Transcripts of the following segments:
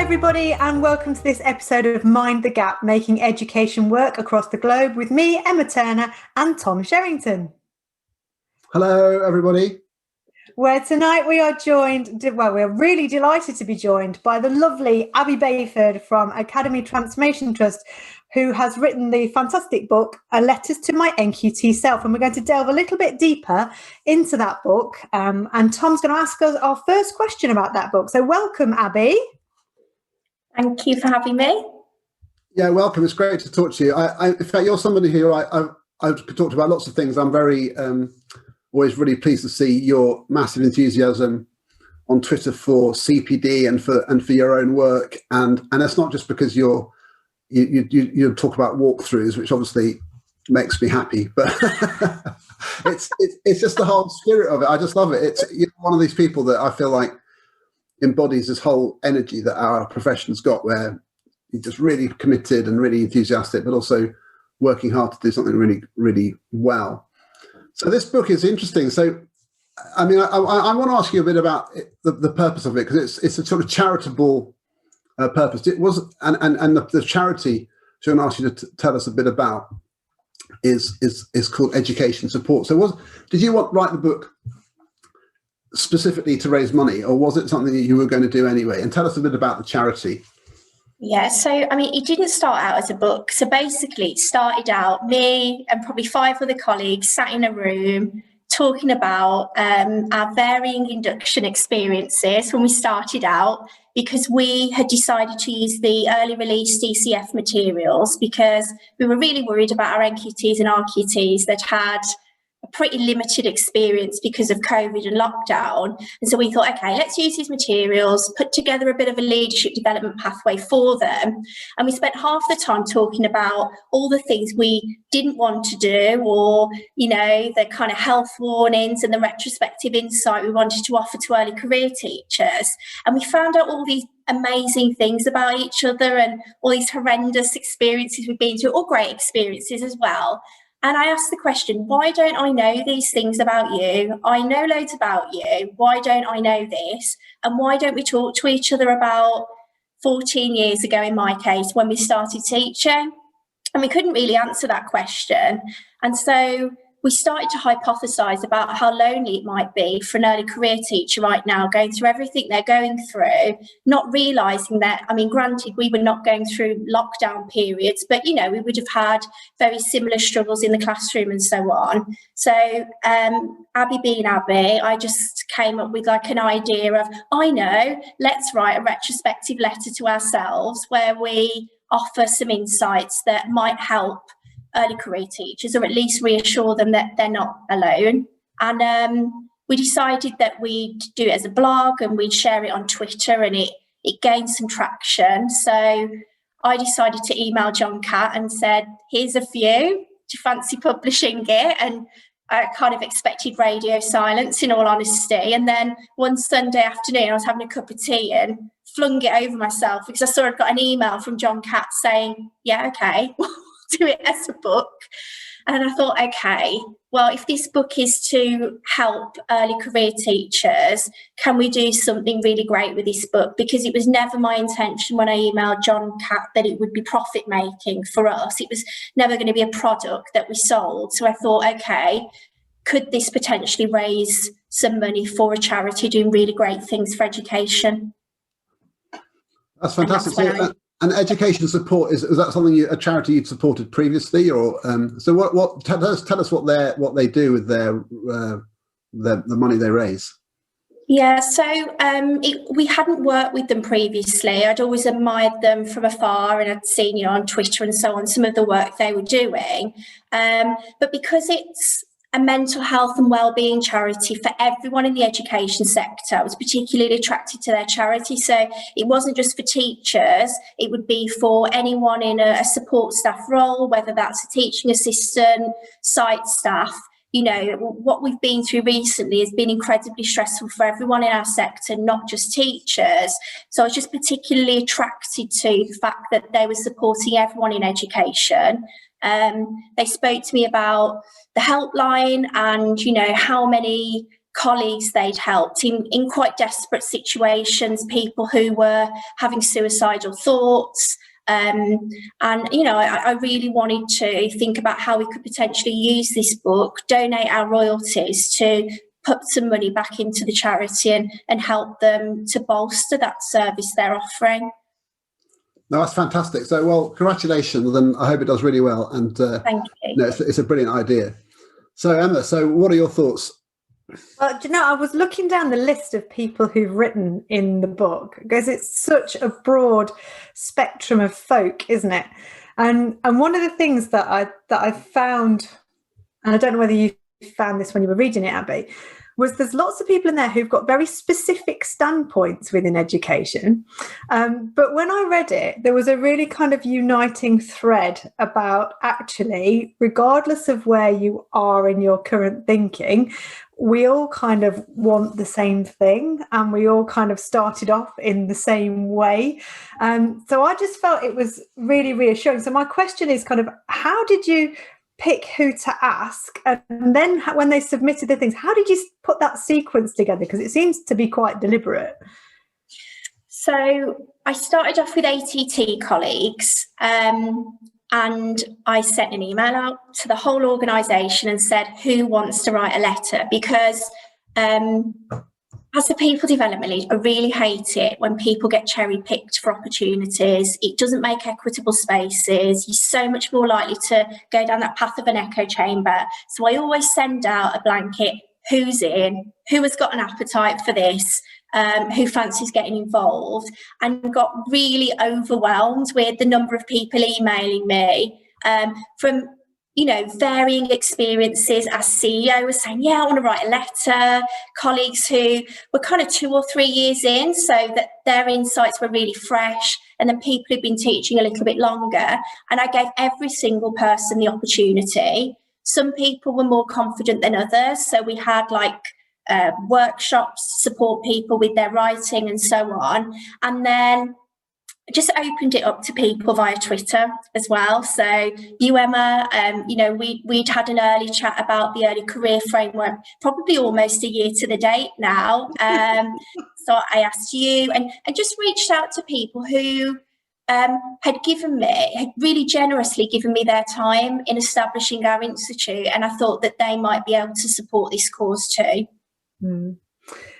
everybody, and welcome to this episode of Mind the Gap, making education work across the globe with me, Emma Turner, and Tom Sherrington. Hello, everybody. Where tonight we are joined, we're really delighted to be joined by the lovely Abby Bayford from Academy Transformation Trust, who has written the fantastic book, Letters to My NQT Self. And we're going to delve a little bit deeper into that book. And Tom's going to ask us our first question about that book. So welcome, Abby. Thank you for having me. Yeah, welcome. It's great to talk to you. In fact, you're somebody who I've talked about lots of things. I'm very always really pleased to see your massive enthusiasm on Twitter for CPD and for your own work. And that's not just because you talk about walkthroughs, which obviously makes me happy, but it's just the whole spirit of it. I just love it. You're one of these people that I feel like embodies this whole energy that our profession's got, where you're just really committed and really enthusiastic, but also working hard to do something really, really well. So this book is interesting. So, I mean, I want to ask you a bit about the purpose of it, because it's a sort of charitable purpose. It was, and the charity I'm going to ask you to tell us a bit about is called Education Support. So did you write the book specifically to raise money, or was it something that you were going to do anyway? And tell us a bit about the charity. Yeah, so I mean, it didn't start out as a book. So basically, it started out me and probably 5 other colleagues sat in a room talking about our varying induction experiences when we started out, because we had decided to use the early release DCF materials because we were really worried about our NQTs and RQTs that had a pretty limited experience because of COVID and lockdown. And so we thought, okay, let's use these materials, put together a bit of a leadership development pathway for them. And we spent half the time talking about all the things we didn't want to do, or, you know, the kind of health warnings and the retrospective insight we wanted to offer to early career teachers. And we found out all these amazing things about each other and all these horrendous experiences we've been through, or great experiences as well. And I asked the question, why don't I know these things about you? I know loads about you. Why don't I know this? And why don't we talk to each other about 14 years ago, in my case, when we started teaching? And we couldn't really answer that question. And so we started to hypothesize about how lonely it might be for an early career teacher right now, going through everything they're going through, not realizing that, I mean, granted, we were not going through lockdown periods, but, you know, we would have had very similar struggles in the classroom and so on. So Abby being Abby, I just came up with like an idea of, I know, let's write a retrospective letter to ourselves where we offer some insights that might help early career teachers, or at least reassure them that they're not alone. And we decided that we'd do it as a blog and we'd share it on Twitter, and it gained some traction. So I decided to email John Catt and said, here's a few, do you fancy publishing it? And I kind of expected radio silence, in all honesty. And then one Sunday afternoon, I was having a cup of tea and flung it over myself because I saw I'd got an email from John Catt saying, yeah, okay, do it as a book. And I thought, okay, well, if this book is to help early career teachers, can we do something really great with this book? Because it was never my intention when I emailed John Catt that it would be profit making for us. It was never going to be a product that we sold. So I thought, okay, could this potentially raise some money for a charity doing really great things for education? That's fantastic. And education support, is that something a charity you'd supported previously, or so? What tell us what they do with the money they raise. Yeah, so we hadn't worked with them previously. I'd always admired them from afar, and I'd seen, you know, on Twitter and so on, some of the work they were doing. But because it's a mental health and wellbeing charity for everyone in the education sector, I was particularly attracted to their charity. So it wasn't just for teachers, it would be for anyone in a support staff role, whether that's a teaching assistant, site staff. You know, what we've been through recently has been incredibly stressful for everyone in our sector, not just teachers. So I was just particularly attracted to the fact that they were supporting everyone in education. They spoke to me about the helpline and, you know, how many colleagues they'd helped in quite desperate situations, people who were having suicidal thoughts. And, you know, I really wanted to think about how we could potentially use this book, donate our royalties to put some money back into the charity and help them to bolster that service they're offering. No, that's fantastic. So, well, congratulations, and I hope it does really well. And thank you. No, it's a brilliant idea. So, Emma, so what are your thoughts? Well, do you know, I was looking down the list of people who've written in the book, because it's such a broad spectrum of folk, isn't it? And one of the things that I found, and I don't know whether you found this when you were reading it, Abby, was there's lots of people in there who've got very specific standpoints within education. But when I read it, there was a really kind of uniting thread about, actually, regardless of where you are in your current thinking, we all kind of want the same thing, and we all kind of started off in the same way. So I just felt it was really reassuring. So my question is kind of, how did you pick who to ask, and then when they submitted the things, how did you put that sequence together? Because it seems to be quite deliberate. So I started off with ATT colleagues, and I sent an email out to the whole organisation and said, who wants to write a letter? Because as a people development lead, I really hate it when people get cherry picked for opportunities. It doesn't make equitable spaces. You're so much more likely to go down that path of an echo chamber. So I always send out a blanket, who's in, who has got an appetite for this, who fancies getting involved, and got really overwhelmed with the number of people emailing me from, you know, varying experiences. As CEO was saying, yeah, I want to write a letter. Colleagues who were kind of 2 or 3 years in, so that their insights were really fresh. And then people who'd been teaching a little bit longer. And I gave every single person the opportunity. Some people were more confident than others. So we had like workshops to support people with their writing and so on. And then just opened it up to people via Twitter as well. So you, Emma, you know, we'd had an early chat about the early career framework, probably almost a year to the date now. So I asked you and just reached out to people who had really generously given me their time in establishing our institute. And I thought that they might be able to support this cause too. Mm.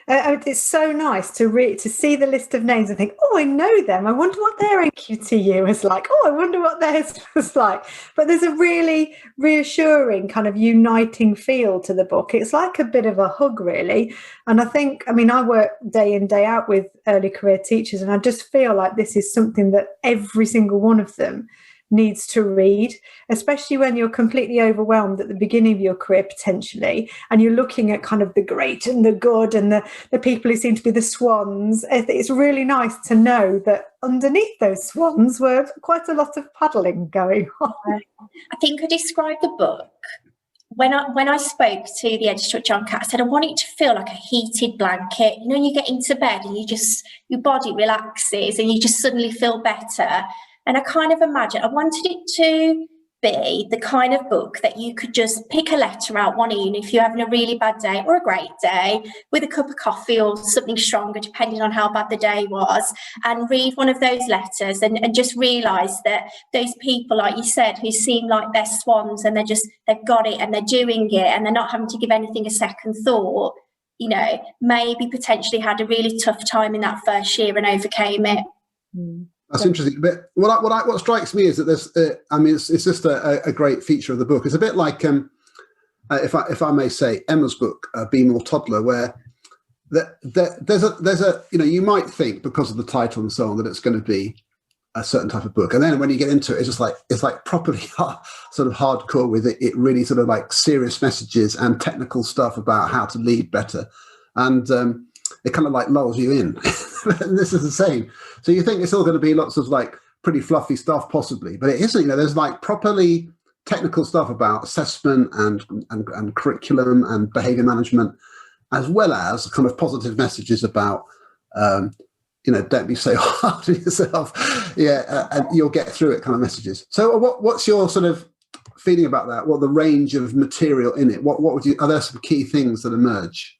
It's so nice to see the list of names and think, oh, I know them. I wonder what their NQTU is like. Oh, I wonder what theirs was like. But there's a really reassuring kind of uniting feel to the book. It's like a bit of a hug, really. And I think, I mean, I work day in, day out with early career teachers, and I just feel like this is something that every single one of them needs to read, especially when you're completely overwhelmed at the beginning of your career potentially, and you're looking at kind of the great and the good and the people who seem to be the swans. It's really nice to know that underneath those swans were quite a lot of paddling going on. I think I described the book when I spoke to the editor at John Catt. I said I want it to feel like a heated blanket. You know, you get into bed and your body relaxes and you just suddenly feel better. And I kind of imagined, I wanted it to be the kind of book that you could just pick a letter out one evening if you're having a really bad day or a great day with a cup of coffee or something stronger, depending on how bad the day was, and read one of those letters and just realise that those people, like you said, who seem like they're swans and they've got it and they're doing it and they're not having to give anything a second thought, you know, maybe potentially had a really tough time in that first year and overcame it. Mm. That's interesting. But what strikes me is that there's, I mean, it's just a great feature of the book. It's a bit like, if I may say, Emma's book, Be More Toddler, where there's a, you know, you might think because of the title and so on that it's going to be a certain type of book, and then when you get into it, it's like properly sort of hardcore with it. It really sort of like serious messages and technical stuff about how to lead better, and it kind of like lulls you in. And this is the same. So you think it's all going to be lots of like pretty fluffy stuff possibly, but it isn't. You know, there's like properly technical stuff about assessment and curriculum and behavior management, as well as kind of positive messages about, you know, don't be so hard on yourself. Yeah, and you'll get through it kind of messages. So what's your sort of feeling about that? What the range of material in it? What would you, are there some key things that emerge?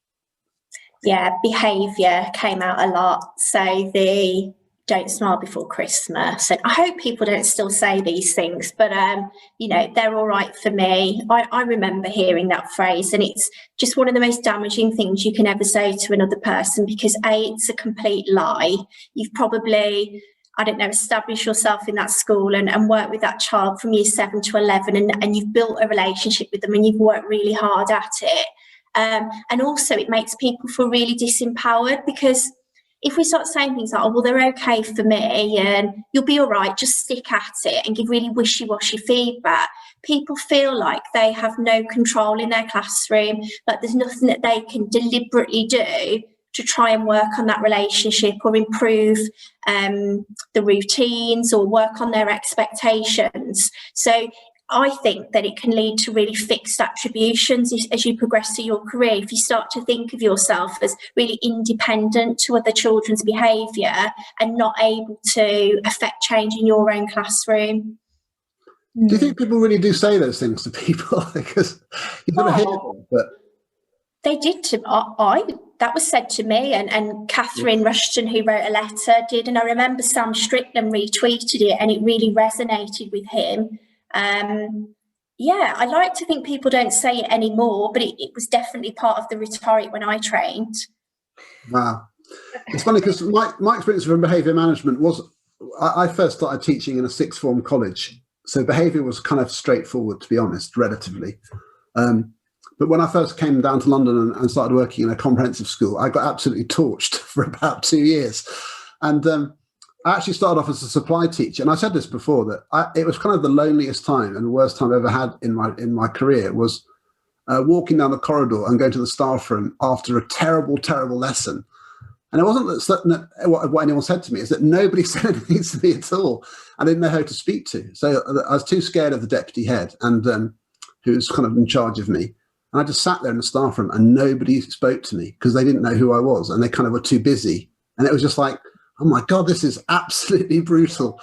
Yeah, behaviour came out a lot. So the don't smile before Christmas. And I hope people don't still say these things, but, you know, they're all right for me. I remember hearing that phrase, and it's just one of the most damaging things you can ever say to another person, because A, it's a complete lie. You've probably, I don't know, established yourself in that school and worked with that child from year 7 to 11, and you've built a relationship with them and you've worked really hard at it. And also it makes people feel really disempowered, because if we start saying things like, oh, well, they're okay for me and you'll be all right, just stick at it, and give really wishy-washy feedback, people feel like they have no control in their classroom, like there's nothing that they can deliberately do to try and work on that relationship or improve the routines or work on their expectations. So I think that it can lead to really fixed attributions as you progress through your career. If you start to think of yourself as really independent to other children's behaviour and not able to affect change in your own classroom. Do you think people really do say those things to people? Because you've got to hear them, but they did to that was said to me, and Catherine Rushton, who wrote a letter, did, and I remember Sam Strickland retweeted it, and it really resonated with him. Yeah, I like to think people don't say it anymore, but it was definitely part of the rhetoric when I trained. Wow. It's funny because my experience from behaviour management was, I first started teaching in a sixth form college. So behaviour was kind of straightforward, to be honest, relatively. But when I first came down to London and started working in a comprehensive school, I got absolutely torched for about 2 years. And I actually started off as a supply teacher, and I said this before, that it was kind of the loneliest time and the worst time I've ever had in my career was walking down the corridor and going to the staff room after a terrible, terrible lesson. And it wasn't that what anyone said to me, is that nobody said anything to me at all. I didn't know who to speak to. So I was too scared of the deputy head, and who was kind of in charge of me. And I just sat there in the staff room and nobody spoke to me because they didn't know who I was, and they kind of were too busy. And it was just like, oh my God, this is absolutely brutal.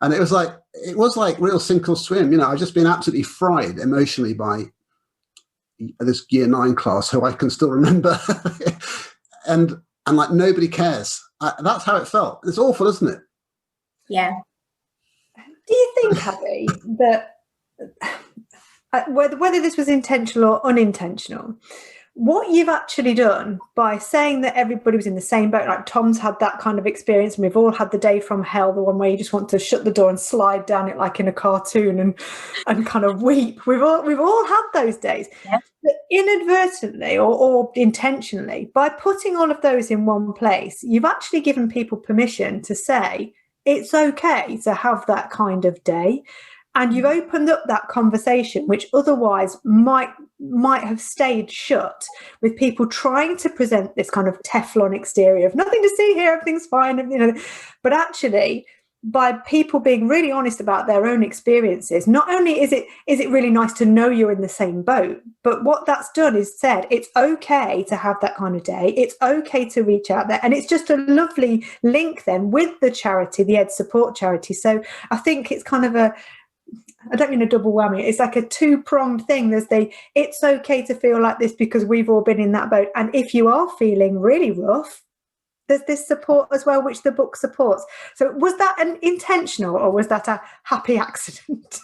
And it was like real sink or swim. You know, I've just been absolutely fried emotionally by this year 9 class who I can still remember. and like nobody cares. That's how it felt. It's awful, isn't it? Yeah. Do you think, Abby, that whether this was intentional or unintentional, what you've actually done by saying that everybody was in the same boat, like Tom's had that kind of experience, and we've all had the day from hell, the one where you just want to shut the door and slide down it like in a cartoon and kind of weep. We've all had those days. Yeah. But inadvertently or intentionally, by putting all of those in one place, you've actually given people permission to say it's okay to have that kind of day. And you've opened up that conversation, which otherwise might have stayed shut, with people trying to present this kind of Teflon exterior of nothing to see here, everything's fine, you know. But actually, by people being really honest about their own experiences, not only is it really nice to know you're in the same boat, but what that's done is said it's okay to have that kind of day. It's okay to reach out there, and it's just a lovely link then with the charity, the Ed Support Charity. So I think it's kind of I don't mean a double whammy. It's like a 2-pronged thing. There's it's okay to feel like this because we've all been in that boat. And if you are feeling really rough, there's this support as well, which the book supports. So was that an intentional, or was that a happy accident?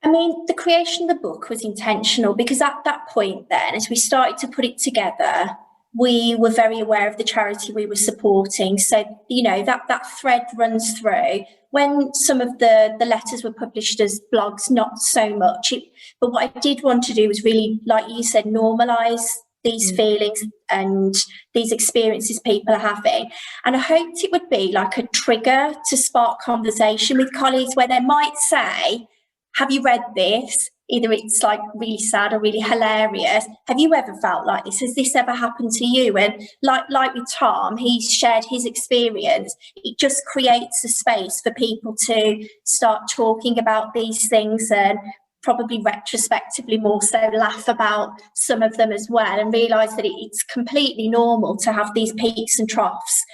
I mean, the creation of the book was intentional, because at that point then, as we started to put it together, we were very aware of the charity we were supporting. So, you know, that thread runs through. When some of the letters were published as blogs, not so much. But what I did want to do was really, like you said, normalise these feelings and these experiences people are having. And I hoped it would be like a trigger to spark conversation with colleagues, where they might say, have you read this? Either it's like really sad or really hilarious. Have you ever felt like this? Has this ever happened to you? And like with Tom, he's shared his experience. It just creates a space for people to start talking about these things, and probably retrospectively more so laugh about some of them as well, and realise that it's completely normal to have these peaks and troughs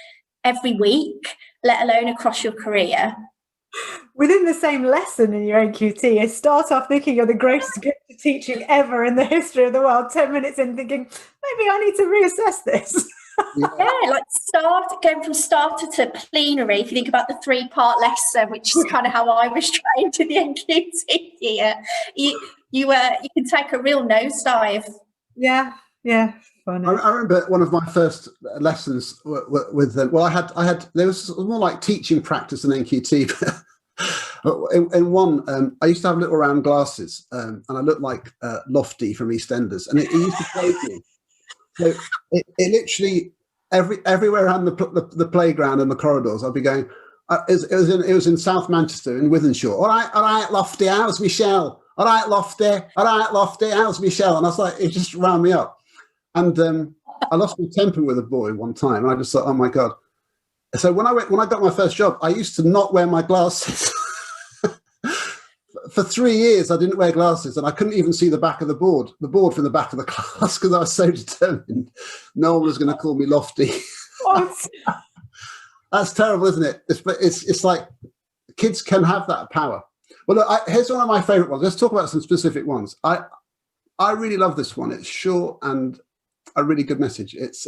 every week, let alone across your career. within the same lesson in your NQT, you start off thinking you're the greatest gift of teaching ever in the history of the world. 10 minutes in, thinking maybe I need to reassess this. Yeah, like going from starter to plenary. If you think about the 3-part lesson, which is kind of how I was trained in the NQT year, you can take a real nosedive. Yeah. Funny. I remember one of my first lessons with them. Well, I had there was more like teaching practice than NQT. In one, I used to have little round glasses, and I looked like Lofty from EastEnders, and it used to plague me. So it literally everywhere around the playground and the corridors, I'd be going. It was in South Manchester in Wythenshawe. All right, Lofty, how's Michelle? All right, Lofty, how's Michelle? And I was like, it just wound me up. And I lost my temper with a boy one time, and I just thought, oh my God. So when I got my first job, I used to not wear my glasses. For 3 years, I didn't wear glasses, and I couldn't even see the back of the board from the back of the class, because I was so determined no one was going to call me Lofty. What? That's terrible, isn't it? It's like kids can have that power. Well, look, here's one of my favourite ones. Let's talk about some specific ones. I really love this one. It's short and a really good message. It's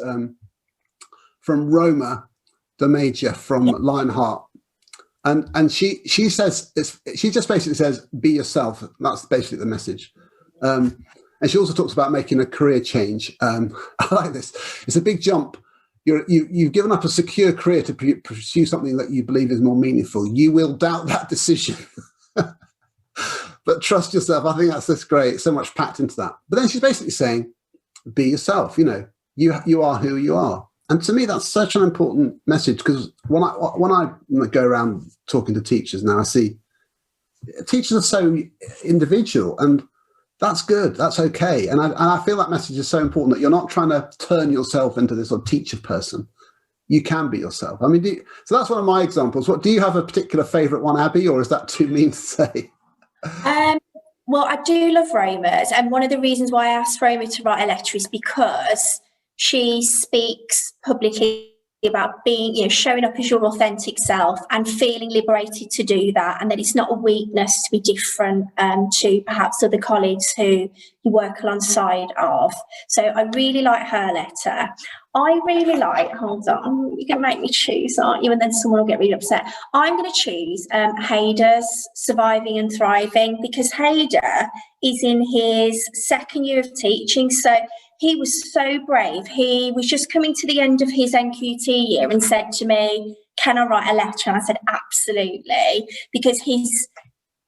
from Roma the Major from Lionheart. And she says, she just basically says, be yourself. That's basically the message. And she also talks about making a career change. I like this. It's a big jump. You've given up a secure career to pursue something that you believe is more meaningful. You will doubt that decision. But trust yourself. I think that's great. So much packed into that. But then she's basically saying, be yourself. You are who you are. And to me, that's such an important message, because when I go around talking to teachers now, I see teachers are so individual, and that's good. That's okay. And I feel that message is so important, that you're not trying to turn yourself into this sort of teacher person. You can be yourself. I mean, so that's one of my examples. Do you have a particular favourite one, Abby, or is that too mean to say? Well, I do love Roma's, and one of the reasons why I asked Roma to write a letter is because she speaks publicly about being, showing up as your authentic self and feeling liberated to do that, and that it's not a weakness to be different to perhaps other colleagues who you work alongside of. So I really like her letter. I really like, hold on, you're going to make me choose, aren't you? And then someone will get really upset. I'm going to choose Haider's Surviving and Thriving, because Haider is in his second year of teaching. So he was so brave. He was just coming to the end of his NQT year and said to me, can I write a letter? And I said, absolutely, because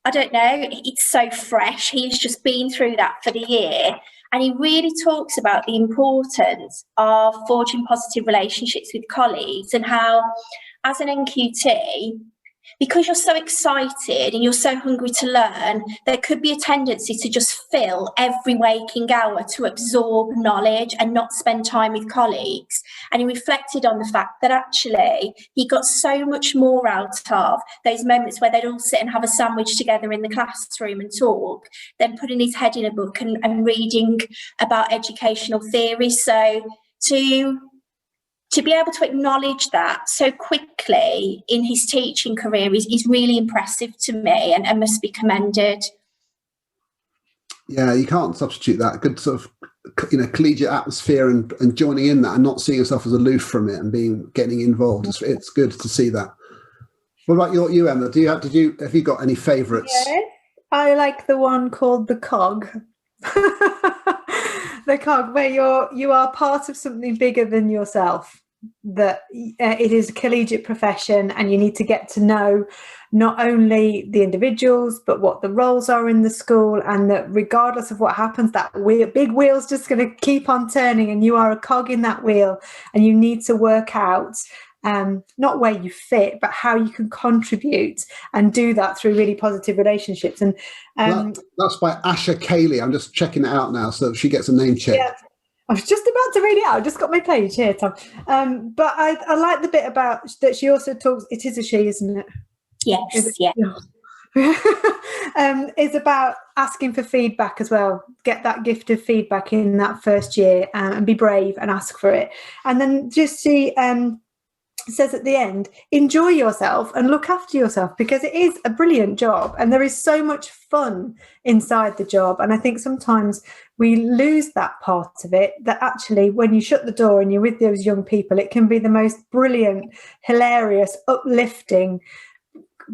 I don't know, it's so fresh. He's just been through that for the year. And he really talks about the importance of forging positive relationships with colleagues, and how, as an NQT, because you're so excited and you're so hungry to learn, there could be a tendency to just fill every waking hour to absorb knowledge and not spend time with colleagues. And he reflected on the fact that actually he got so much more out of those moments where they'd all sit and have a sandwich together in the classroom and talk, than putting his head in a book and reading about educational theory. So to be able to acknowledge that so quickly in his teaching career is really impressive to me, and must be commended. Yeah, you can't substitute that. Good sort of, collegiate atmosphere and joining in that, and not seeing yourself as aloof from it and getting involved. It's good to see that. What about you, Emma? Have you got any favourites? Yeah, I like the one called The Cog. The Cog, where you are part of something bigger than yourself. That it is a collegiate profession, and you need to get to know not only the individuals but what the roles are in the school, and that regardless of what happens, that big wheel's just going to keep on turning, and you are a cog in that wheel, and you need to work out not where you fit, but how you can contribute, and do that through really positive relationships. And that's by Asha Cayley. I'm just checking it out now, so she gets a name check. Yeah. I was just about to read it out. I've just got my page here, Tom. But I like the bit about that she also talks, it is a she, isn't it? Yes, yeah. It's about asking for feedback as well. Get that gift of feedback in that first year, and be brave and ask for it. And then just see, says at the end, enjoy yourself and look after yourself, because it is a brilliant job and there is so much fun inside the job. And I think sometimes we lose that part of it, that actually when you shut the door and you're with those young people, it can be the most brilliant, hilarious, uplifting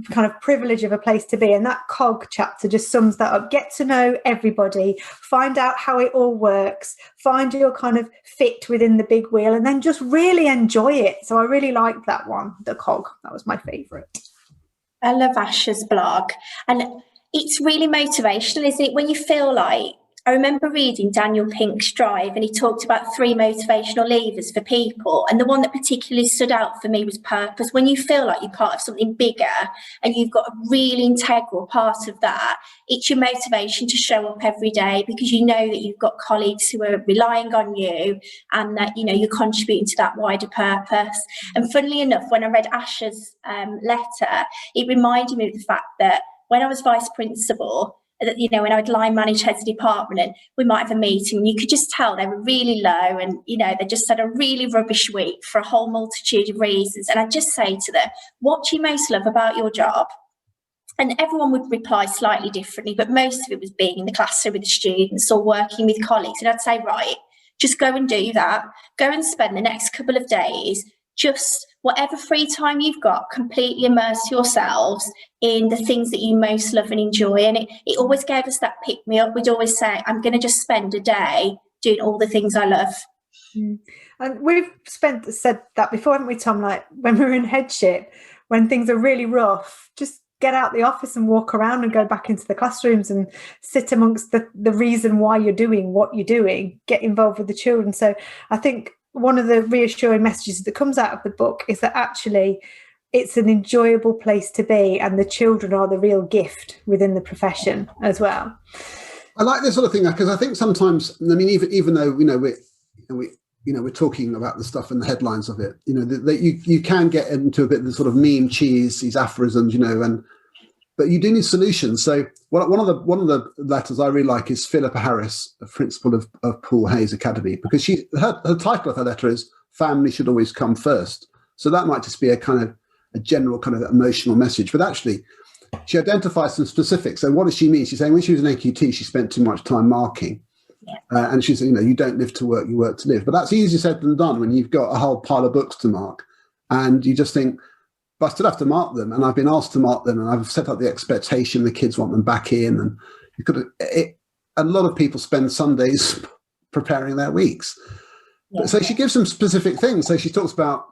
kind of privilege of a place to be. And that cog chapter just sums that up. Get to know everybody, find out how it all works, find your kind of fit within the big wheel, and then just really enjoy it. So I really liked that one, the cog. That was my favourite. I love Ash's blog, and it's really motivational, isn't it? When you feel like, I remember reading Daniel Pink's Drive, and he talked about 3 motivational levers for people. And the one that particularly stood out for me was purpose. When you feel like you're part of something bigger and you've got a really integral part of that, it's your motivation to show up every day, because you know that you've got colleagues who are relying on you, and that, you know, you're contributing to that wider purpose. And funnily enough, when I read Ash's letter, it reminded me of the fact that when I was vice principal, that, you know, when I'd line manage heads of department and we might have a meeting, and you could just tell they were really low, and, you know, they just had a really rubbish week for a whole multitude of reasons. And I'd just say to them, what do you most love about your job? And everyone would reply slightly differently, but most of it was being in the classroom with the students or working with colleagues. And I'd say, right, just go and do that. Go and spend the next couple of days, just whatever free time you've got, completely immerse yourselves in the things that you most love and enjoy. And it always gave us that pick me up. We'd always say, I'm going to just spend a day doing all the things I love. And we've said that before, haven't we, Tom? Like when we're in headship, when things are really rough, just get out the office and walk around and go back into the classrooms and sit amongst the reason why you're doing what you're doing, get involved with the children. So I think one of the reassuring messages that comes out of the book is that actually it's an enjoyable place to be, and the children are the real gift within the profession as well. I like this sort of thing, because I think sometimes, I mean, even though, you know, we're talking about the stuff in the headlines of it, you know, that you can get into a bit of the sort of meme cheese, these aphorisms, you know, but you do need solutions. So one of the letters I really like is Philippa Harris, a principal of Paul Hayes Academy, because her title of her letter is "Family Should Always Come First." So that might just be a kind of a general kind of emotional message, but actually she identifies some specifics. So what does she mean? She's saying when she was in NQT, she spent too much time marking. And she said, you know, you don't live to work, you work to live. But that's easier said than done when you've got a whole pile of books to mark. And you just think, but I still have to mark them. And I've been asked to mark them, and I've set up the expectation the kids want them back in. And a lot of people spend Sundays preparing their weeks. Yeah. So she gives some specific things. So she talks about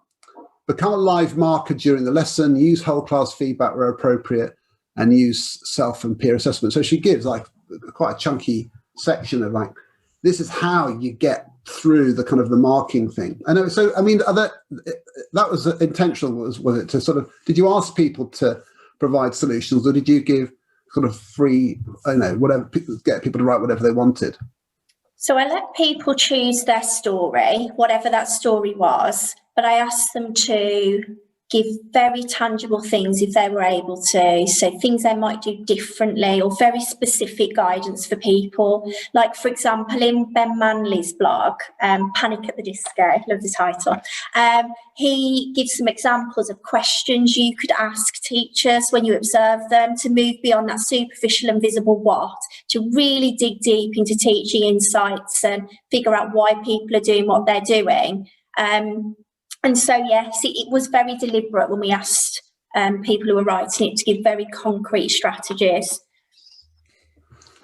become a live marker during the lesson, use whole class feedback where appropriate, and use self and peer assessment. So she gives like quite a chunky section of like, this is how you get through the kind of the marking thing. I know. So, I mean, that was intentional, was it, to sort of, did you ask people to provide solutions, or did you give sort of free, I don't know, whatever, get people to write whatever they wanted? So I let people choose their story, whatever that story was, but I asked them to give very tangible things if they were able to. So things they might do differently, or very specific guidance for people. Like, for example, in Ben Manley's blog, Panic at the Disco, I love the title, he gives some examples of questions you could ask teachers when you observe them, to move beyond that superficial and visible what, to really dig deep into teaching insights and figure out why people are doing what they're doing. And so, yes, it was very deliberate when we asked people who were writing it to give very concrete strategies.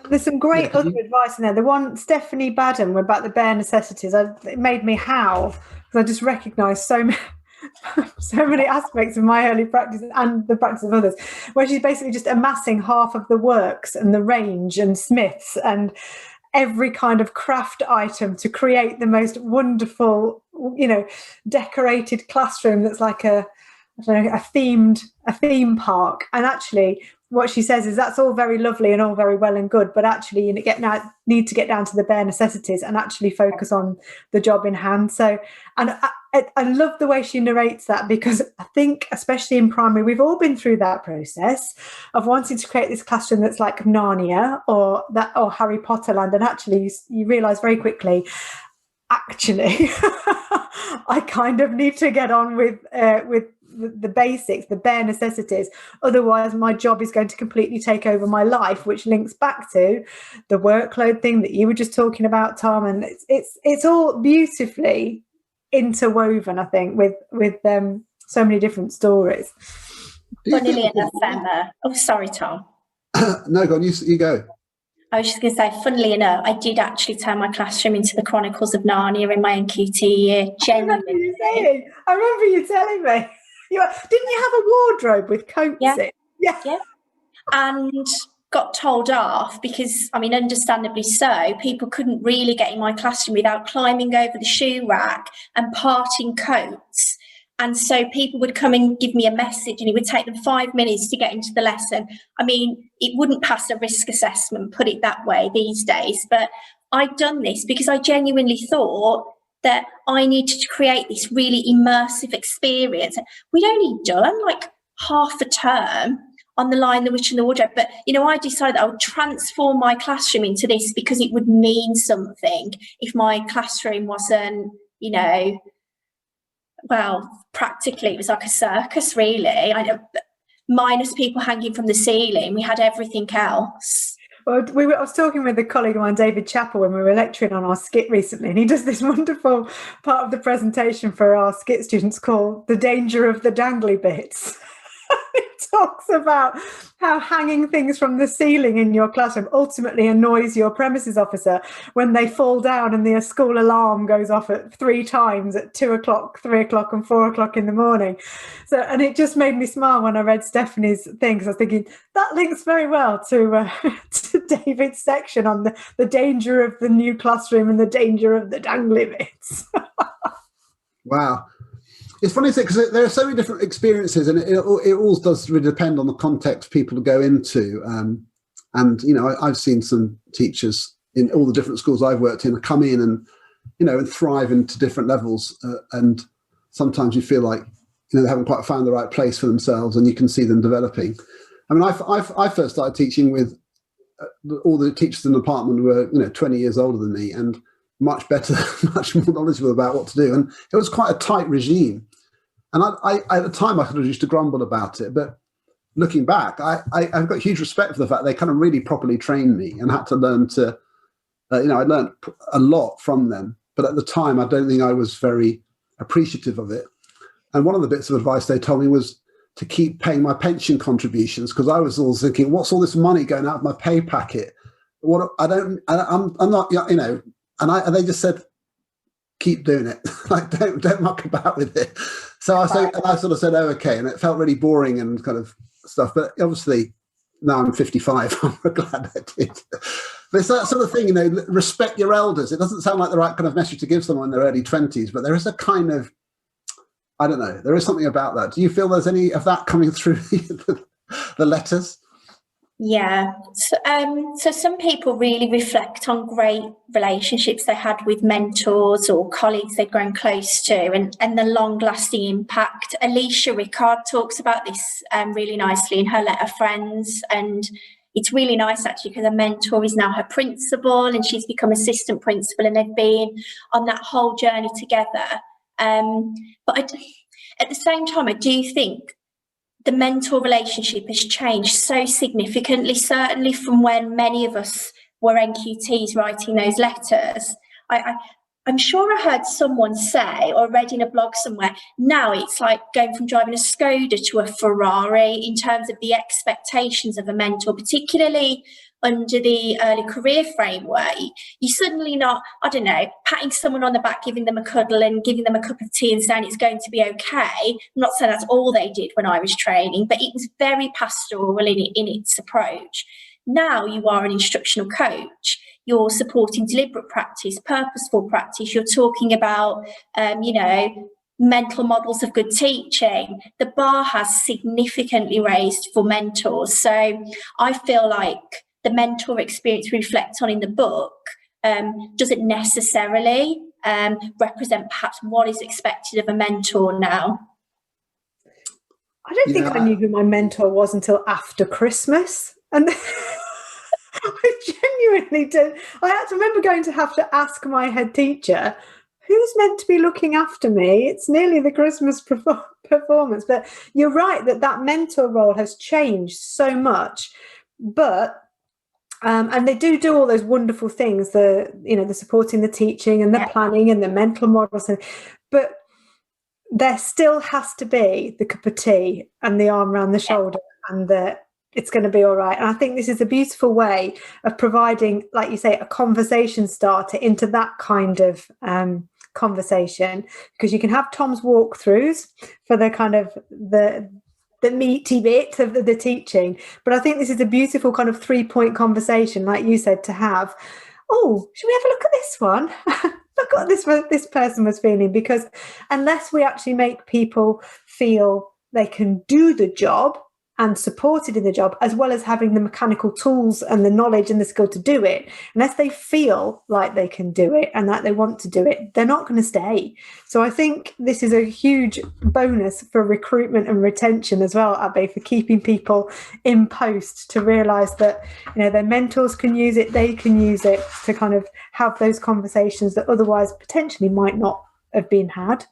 There's some great other advice in there. The one, Stephanie Badham, about the bare necessities, it made me howl, because I just recognised so many aspects of my early practice and the practice of others, where she's basically just amassing half of the works and the range and Smiths and every kind of craft item to create the most wonderful, you know, decorated classroom that's like a theme park. And actually what she says is that's all very lovely and all very well and good, but actually you need to get down to the bare necessities and actually focus on the job in hand. So, and I love the way she narrates that, because I think, especially in primary, we've all been through that process of wanting to create this classroom that's like Narnia or Harry Potter land, and actually you realise very quickly actually, I kind of need to get on with the basics, the bare necessities. Otherwise, my job is going to completely take over my life, which links back to the workload thing that you were just talking about, Tom. And it's all beautifully interwoven, I think, with so many different stories. Funnily enough, Emma. Oh, sorry, Tom. No, go on, you go. I was just going to say, funnily enough, I did actually turn my classroom into the Chronicles of Narnia in my NQT year. Genuinely. I remember you telling me. Didn't you have a wardrobe with coats in? Yeah. And got told off because, I mean, understandably so, people couldn't really get in my classroom without climbing over the shoe rack and parting coats. And so people would come and give me a message and it would take them 5 minutes to get into the lesson. I mean, it wouldn't pass a risk assessment, put it that way these days. But I'd done this because I genuinely thought that I needed to create this really immersive experience. We'd only done like half a term on The Lion, the Witch and the Wardrobe. But, I decided that I would transform my classroom into this because it would mean something if my classroom wasn't, well, practically it was like a circus, really. Minus people hanging from the ceiling, we had everything else. Well, I was talking with a colleague of mine, David Chappell, when we were lecturing on our skit recently, and he does this wonderful part of the presentation for our skit students called The Danger of the Dangly Bits. He talks about how hanging things from the ceiling in your classroom ultimately annoys your premises officer when they fall down and the school alarm goes off at 3 times at 2 o'clock, 3 o'clock and 4 o'clock in the morning. So, and it just made me smile when I read Stephanie's thing, because I was thinking that links very well to David's section on the danger of the new classroom and the danger of the dangly bits. Wow. It's funny because there are so many different experiences, and it all does really depend on the context people go into. I've seen some teachers in all the different schools I've worked in come in and thrive into different levels, and sometimes you feel like they haven't quite found the right place for themselves, and you can see them developing. I mean, I first started teaching with all the teachers in the department were 20 years older than me and much better, much more knowledgeable about what to do, and it was quite a tight regime. And I at the time I kind of used to grumble about it, but looking back, I've got huge respect for the fact they kind of really properly trained me and had to learn to, I learned a lot from them. But at the time, I don't think I was very appreciative of it. And one of the bits of advice they told me was to keep paying my pension contributions, because I was always thinking, what's all this money going out of my pay packet? I'm not, and they just said, keep doing it. Like, don't muck about with it. So I sort of said, oh, okay. And it felt really boring and kind of stuff. But obviously now I'm 55. I'm glad I did. But it's that sort of thing, respect your elders. It doesn't sound like the right kind of message to give someone in their early 20s, but there is a kind of, I don't know, there is something about that. Do you feel there's any of that coming through the letters? Yeah. So some people really reflect on great relationships they had with mentors or colleagues they'd grown close to, and the long-lasting impact. Alicia Rickard talks about this really nicely in her letter Friends, and it's really nice actually because a mentor is now her principal and she's become assistant principal, and they've been on that whole journey together. But at the same time, I do think the mentor relationship has changed so significantly, certainly from when many of us were NQTs writing those letters. I'm sure I heard someone say, or read in a blog somewhere, now it's like going from driving a Skoda to a Ferrari in terms of the expectations of a mentor, particularly under the early career framework. You're suddenly not, I don't know, patting someone on the back, giving them a cuddle and giving them a cup of tea and saying it's going to be okay. I'm not saying that's all they did when I was training, but it was very pastoral in its approach. Now you are an instructional coach. You're supporting deliberate practice, purposeful practice. You're talking about, mental models of good teaching. The bar has significantly raised for mentors. So I feel like the mentor experience we reflect on in the book doesn't necessarily represent perhaps what is expected of a mentor now. I don't think I knew who my mentor was until after Christmas. And I genuinely did. I had to remember going to have to ask my head teacher, who's meant to be looking after me? It's nearly the Christmas performance. But you're right that mentor role has changed so much. But and they do all those wonderful things, the supporting the teaching and the planning and the mental models, but there still has to be the cup of tea and the arm around the shoulder and it's going to be all right. And I think this is a beautiful way of providing, like you say, a conversation starter into that kind of conversation, because you can have Tom's walkthroughs for the kind of the meaty bit of the teaching, but I think this is a beautiful kind of 3-point conversation, like you said, to have. Oh, should we have a look at this one? Look what this person was feeling, because unless we actually make people feel they can do the job and supported in the job, as well as having the mechanical tools and the knowledge and the skill to do it, unless they feel like they can do it and that they want to do it, they're not going to stay. So I think this is a huge bonus for recruitment and retention as well, Abby, for keeping people in post, to realise that their mentors can use it, they can use it to kind of have those conversations that otherwise potentially might not have been had.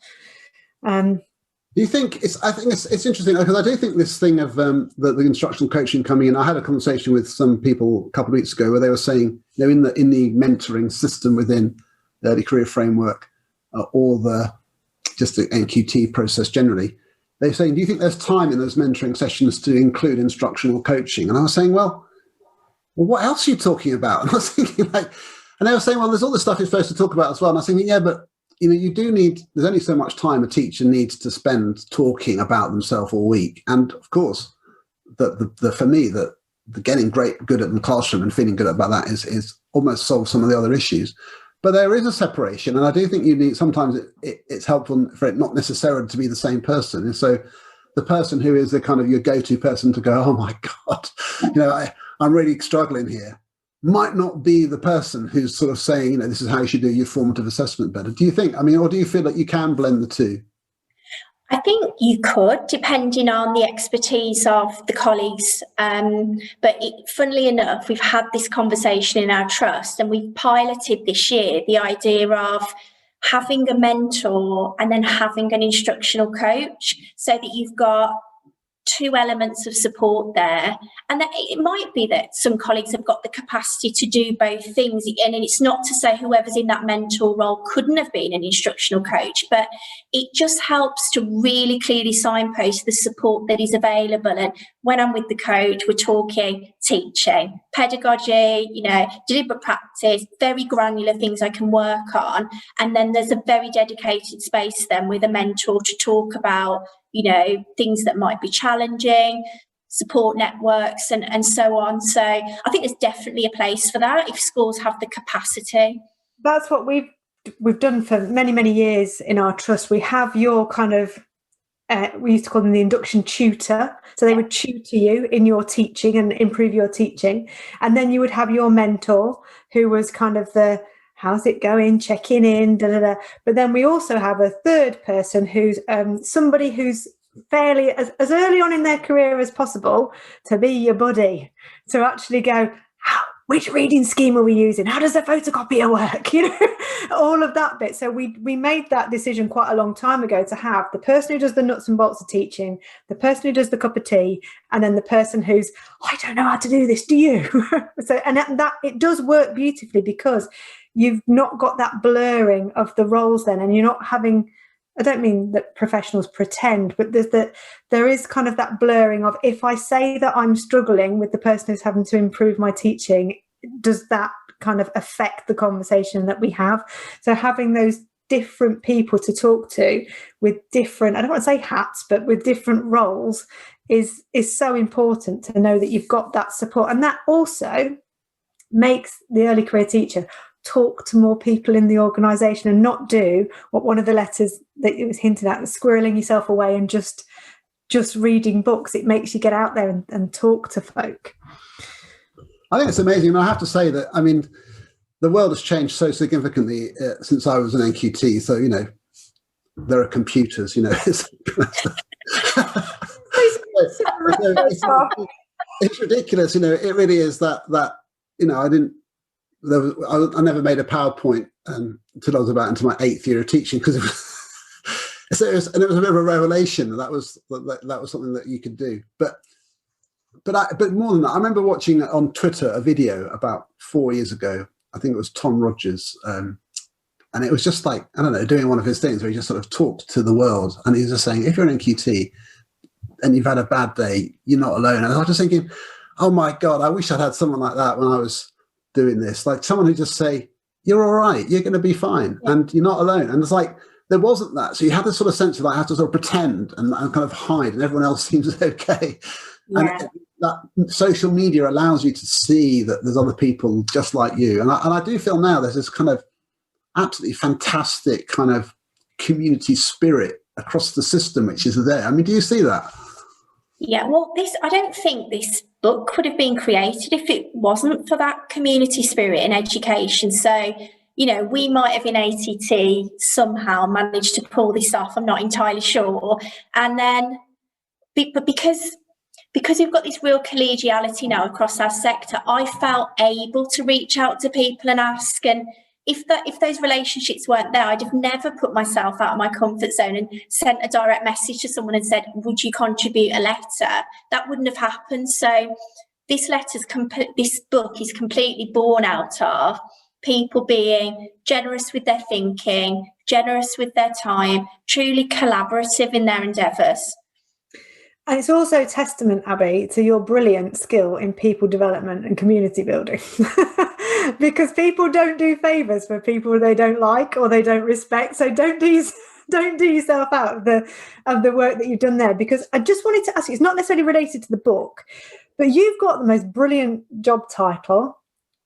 Do you think I think it's interesting, because I do think this thing of the instructional coaching coming in. I had a conversation with some people a couple of weeks ago where they were saying, in the mentoring system within the early career framework or just the NQT process generally, they're saying, do you think there's time in those mentoring sessions to include instructional coaching? And I was saying, well, what else are you talking about? And I was thinking and they were saying, well, there's all this stuff you're supposed to talk about as well. And I was thinking, yeah, but you do need, there's only so much time a teacher needs to spend talking about themselves all week. And of course, for me, the getting good at the classroom and feeling good about that is almost solves some of the other issues. But there is a separation. And I do think you need, sometimes it's helpful for it not necessarily to be the same person. And so the person who is the kind of your go-to person to go, oh my God, I'm really struggling here, might not be the person who's sort of saying, this is how you should do your formative assessment better. Do you think, or do you feel that you can blend the two? I think you could, depending on the expertise of the colleagues. But funnily enough, we've had this conversation in our trust, and we've piloted this year the idea of having a mentor and then having an instructional coach, so that you've got two elements of support there. And that it might be that some colleagues have got the capacity to do both things, and it's not to say whoever's in that mentor role couldn't have been an instructional coach, but it just helps to really clearly signpost the support that is available. And when I'm with the coach, we're talking teaching, pedagogy, deliberate practice, very granular things I can work on. And then there's a very dedicated space then with a mentor to talk about things that might be challenging, support networks and so on. So I think there's definitely a place for that if schools have the capacity. That's what we've done for many, many years in our trust. We have your kind of, we used to call them the induction tutor. So they would tutor you in your teaching and improve your teaching. And then you would have your mentor, who was kind of the, how's it going, checking in, da, da, da. But then we also have a third person who's somebody who's fairly as early on in their career as possible to be your buddy, to actually go, which reading scheme are we using? How does the photocopier work? All of that bit. So we made that decision quite a long time ago to have the person who does the nuts and bolts of teaching, the person who does the cup of tea, and then the person who's, I don't know how to do this, do you? So, and that it does work beautifully, because you've not got that blurring of the roles then, and you're not having, I don't mean that professionals pretend, but there is kind of that blurring of, if I say that I'm struggling with the person who's having to improve my teaching, does that kind of affect the conversation that we have? So having those different people to talk to with different, I don't want to say hats, but with different roles is so important, to know that you've got that support. And that also makes the early career teacher talk to more people in the organisation and not do what one of the letters that it was hinted at, squirreling yourself away and just reading books. It makes you get out there and talk to folk. I think it's amazing. And I have to say that, the world has changed so significantly since I was an NQT. So, there are computers, it's ridiculous. It really is that you know, I never made a PowerPoint until I was into my 8th year of teaching, because it was a bit of a revelation that was something that you could do. But more than that, I remember watching on Twitter a video about 4 years ago. I think it was Tom Rogers, and it was just like, I don't know, doing one of his things where he just sort of talked to the world, and he was just saying, if you're an NQT and you've had a bad day, you're not alone. And I was just thinking, oh my God, I wish I'd had someone like that when I was doing this, like someone who just say, you're all right, you're going to be fine, and you're not alone. And it's like, there wasn't that. So you had this sort of sense of, like, I have to sort of pretend and kind of hide, and everyone else seems okay. Yeah. And that social media allows you to see that there's other people just like you. And I do feel now there's this kind of absolutely fantastic kind of community spirit across the system, which is there. I mean, do you see that? Yeah, well, I don't think this book could have been created if it wasn't for that community spirit in education. So, you know, we might have in ATT somehow managed to pull this off. I'm not entirely sure. And then, but because we've got this real collegiality now across our sector, I felt able to reach out to people and ask. And if those relationships weren't there, I'd have never put myself out of my comfort zone and sent a direct message to someone and said, would you contribute a letter? That wouldn't have happened. So this book is completely born out of people being generous with their thinking, generous with their time, truly collaborative in their endeavours. And it's also a testament, Abby, to your brilliant skill in people development and community building. Because people don't do favours for people they don't like or they don't respect. So don't do yourself out of the work that you've done there. Because I just wanted to ask you, it's not necessarily related to the book, but you've got the most brilliant job title.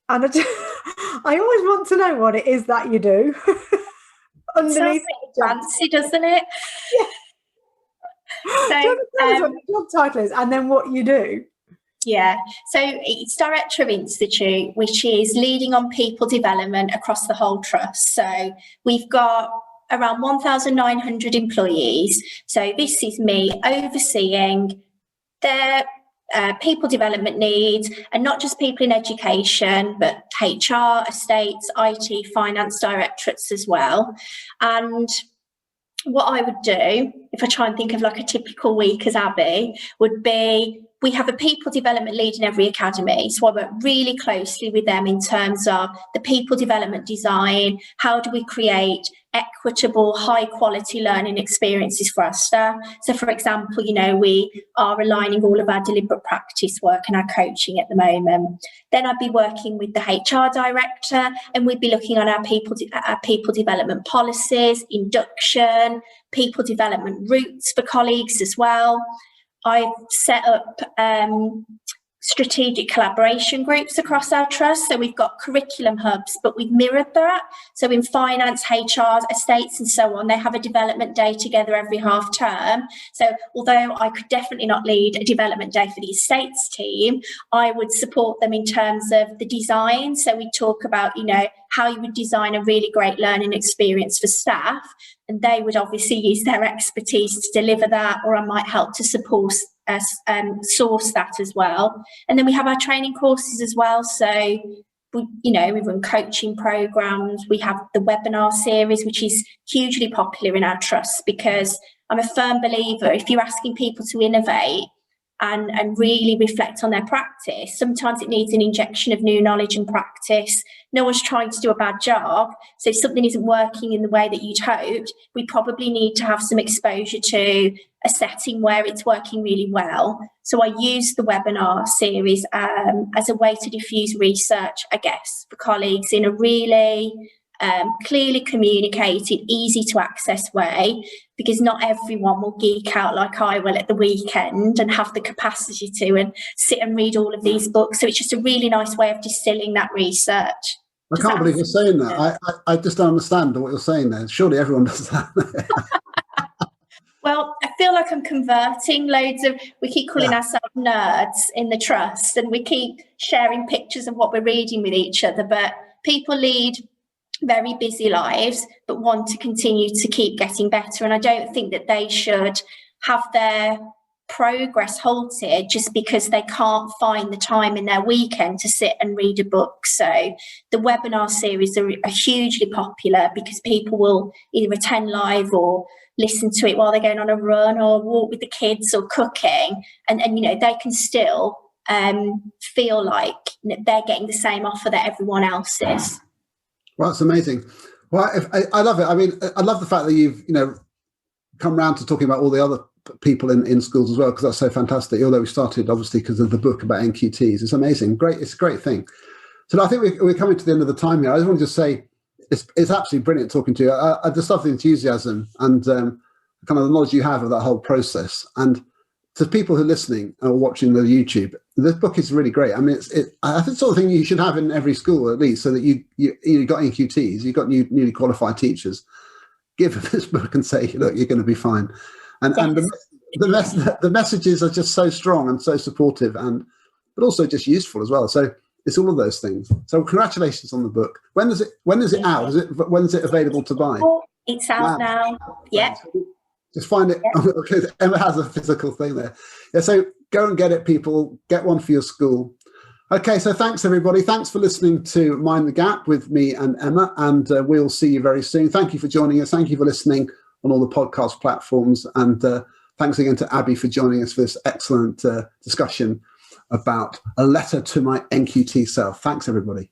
And I always want to know what it is that you do. Underneath it fancy, doesn't it? Yeah. So tell us what your job title is and then what you do. Yeah, so it's Director of Institute, which is leading on people development across the whole trust. So we've got around 1,900 employees. So this is me overseeing their people development needs, and not just people in education, but HR, estates, IT, finance directorates as well. And what I would do, if I try and think of like a typical week as Abby, would be, we have a people development lead in every academy. So I work really closely with them in terms of the people development design. How do we create equitable, high quality learning experiences for our staff? So for example, you know, we are aligning all of our deliberate practice work and our coaching at the moment. Then I'd be working with the HR director, and we'd be looking on our people development policies, induction, people development routes for colleagues as well. I've set up strategic collaboration groups across our trust. So we've got curriculum hubs, but we've mirrored that. So in finance, HR, estates and so on, they have a development day together every half term. So although I could definitely not lead a development day for the estates team, I would support them in terms of the design. So we talk about, you know, how you would design a really great learning experience for staff. And they would obviously use their expertise to deliver that, or I might help to support source that as well. And then we have our training courses as well. So we run coaching programs. We have the webinar series, which is hugely popular in our trust, because I'm a firm believer, if you're asking people to innovate and really reflect on their practice, sometimes it needs an injection of new knowledge and practice. No one's trying to do a bad job. So if something isn't working in the way that you'd hoped, we probably need to have some exposure to a setting where it's working really well. So I use the webinar series as a way to diffuse research, I guess, for colleagues in a really clearly communicated, easy to access way, because not everyone will geek out like I will at the weekend and have the capacity to and sit and read all of these books. So it's just a really nice way of distilling that research. I can't believe you're saying that. I just don't understand what you're saying there. Surely everyone does that. Well, I feel like I'm converting we keep calling ourselves nerds in the trust, and we keep sharing pictures of what we're reading with each other, but people lead very busy lives but want to continue to keep getting better, and I don't think that they should have their progress halted just because they can't find the time in their weekend to sit and read a book. So the webinar series are hugely popular because people will either attend live or listen to it while they're going on a run or walk with the kids or cooking, and they can still feel like they're getting the same offer that everyone else is. Well, it's amazing. Well, I love it. I mean, I love the fact that you've come round to talking about all the other people in schools as well, because that's so fantastic. Although we started obviously because of the book about NQTs, it's amazing. Great, it's a great thing. So I think we're coming to the end of the time here. I just want to just say it's absolutely brilliant talking to you. I just love the enthusiasm and kind of the knowledge you have of that whole process. And to people who are listening or watching the YouTube, this book is really great. I mean, I think it's the sort of thing you should have in every school at least, so that you got NQTs, you've got newly qualified teachers. Give them this book and say, look, you're going to be fine. And the messages are just so strong and so supportive, but also just useful as well. So it's all of those things. So congratulations on the book. When is it out? When is it available to buy? It's out now. Yeah. Just find it. Yeah. Emma has a physical thing there. Yeah. So go and get it, people. Get one for your school. Okay. So thanks everybody. Thanks for listening to Mind the Gap with me and Emma, and we'll see you very soon. Thank you for joining us. Thank you for listening on all the podcast platforms, and thanks again to Abby for joining us for this excellent discussion about a letter to my NQT self. Thanks, everybody.